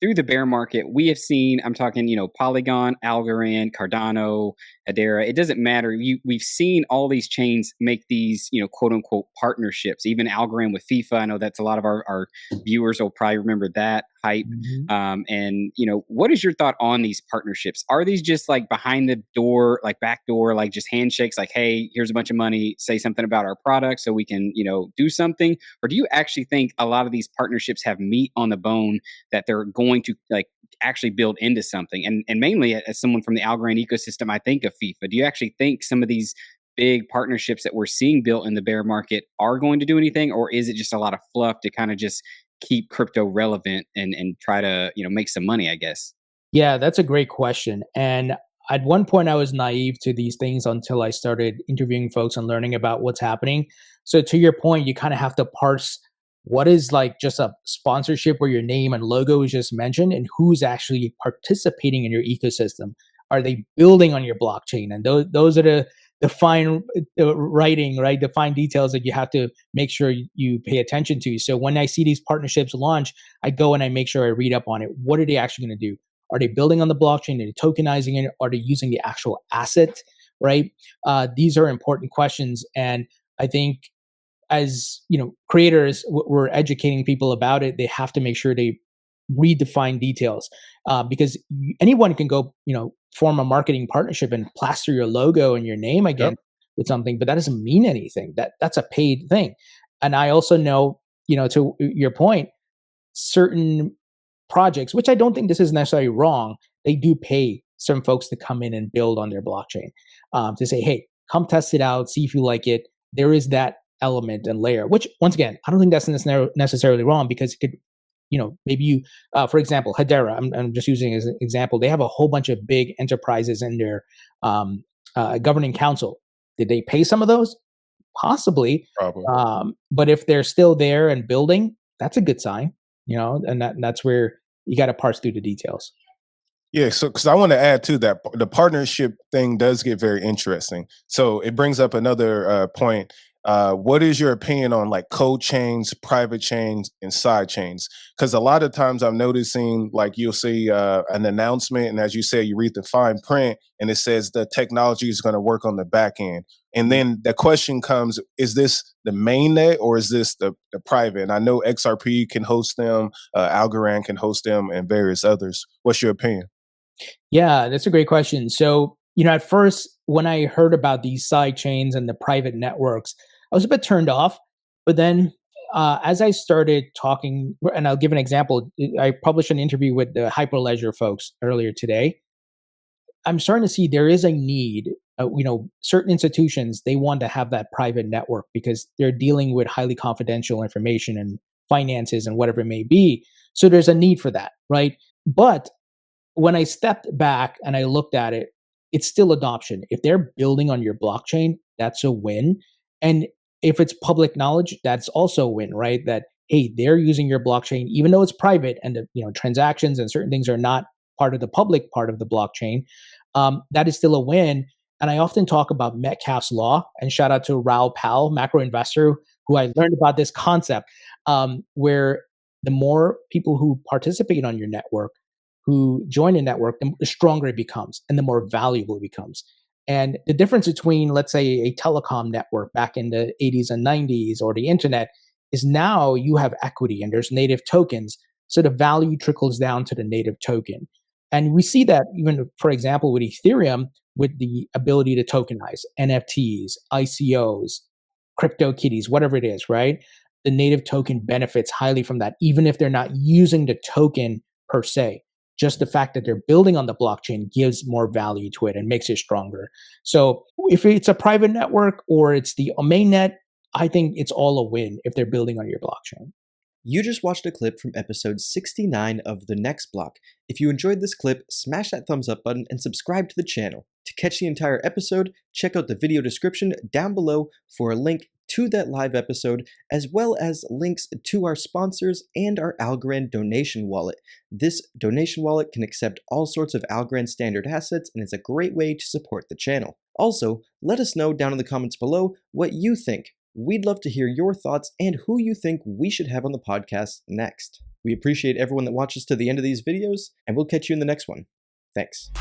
through the bear market, we have seen, I'm talking, Polygon, Algorand, Cardano, Hedera. It doesn't matter. We've seen all these chains make these, quote unquote partnerships. Even Algorand with FIFA. I know that's a lot of our viewers will probably remember that hype. Mhm. And what is your thought on these partnerships? Are these just like behind the door, like back door, like just handshakes, like, hey, here's a bunch of money, say something about our product so we can, do something? Or do you actually think a lot of these partnerships have meat on the bone that they're going to like actually build into something? And mainly as someone from the Algorand ecosystem, I think of FIFA. Do you actually think some of these big partnerships that we're seeing built in the bear market are going to do anything, or is it just a lot of fluff to kind of just keep crypto relevant and try to make some money, I guess? Yeah, that's a great question. And at one point, I was naive to these things until I started interviewing folks and learning about what's happening. So, to your point, you kind of have to parse what is like just a sponsorship where your name and logo is just mentioned and who's actually participating in your ecosystem. Are they building on your blockchain? And those are the fine writing, right? The fine details that you have to make sure you pay attention to. So, when I see these partnerships launch, I go and I make sure I read up on it. What are they actually going to do? Are they building on the blockchain? Are they tokenizing it? Are they using the actual asset? Right? These are important questions, and I think as creators, we're educating people about it. They have to make sure they read the fine details because anyone can go, form a marketing partnership and plaster your logo and your name Yep. again with something, but that doesn't mean anything. That's a paid thing. And I also know, to your point, certain projects, which I don't think this is necessarily wrong, they do pay some folks to come in and build on their blockchain to say, hey, come test it out, see if you like it. There is that element and layer, which once again, I don't think that's necessarily wrong because it could, maybe you, for example, Hedera, I'm just using as an example, they have a whole bunch of big enterprises in their governing council. Did they pay some of those? Possibly. Probably. But if they're still there and building, that's a good sign, and that's where you got to parse through the details. Yeah, so because I want to add to that, the partnership thing does get very interesting. So it brings up another point. What is your opinion on like code chains, private chains, and side chains? Because a lot of times I'm noticing like you'll see an announcement, and as you said, you read the fine print, and it says the technology is going to work on the back end. And then the question comes: is this the main net or is this the private? And I know XRP can host them, Algorand can host them, and various others. What's your opinion? Yeah, that's a great question. So, at first, when I heard about these side chains and the private networks, I was a bit turned off. But then, as I started talking, and I'll give an example, I published an interview with the Hyperledger folks earlier today. I'm starting to see there is a need. Certain institutions they want to have that private network because they're dealing with highly confidential information and finances and whatever it may be. So there's a need for that, right? But when I stepped back and I looked at it, it's still adoption. If they're building on your blockchain, that's a win. And if it's public knowledge, that's also a win, right? That hey, they're using your blockchain, even though it's private and the transactions and certain things are not part of the public part of the blockchain. That is still a win. And I often talk about Metcalfes Law, and shout out to Raoul Pal, macro investor, who I learned about this concept, where the more people who participate on your network, who join a network, the stronger it becomes and the more valuable it becomes. And the difference between, let's say, a telecom network back in the 80s and 90s or the internet is now you have equity and there's native tokens. So the value trickles down to the native token. And we see that even, for example, with Ethereum, with the ability to tokenize NFTs, ICOs, crypto kitties, whatever it is, right? The native token benefits highly from that, even if they're not using the token per se. Just the fact that they're building on the blockchain gives more value to it and makes it stronger. So if it's a private network or it's the mainnet, I think it's all a win if they're building on your blockchain. You just watched a clip from episode 69 of The Next Block. If you enjoyed this clip, smash that thumbs up button and subscribe to the channel. To catch the entire episode, check out the video description down below for a link to that live episode, as well as links to our sponsors and our Algorand donation wallet. This donation wallet can accept all sorts of Algorand standard assets and is a great way to support the channel. Also, let us know down in the comments below what you think. We'd love to hear your thoughts and who you think we should have on the podcast next. We We appreciate everyone that watches to the end of these videos, and we'll catch you in the next one. Thanks.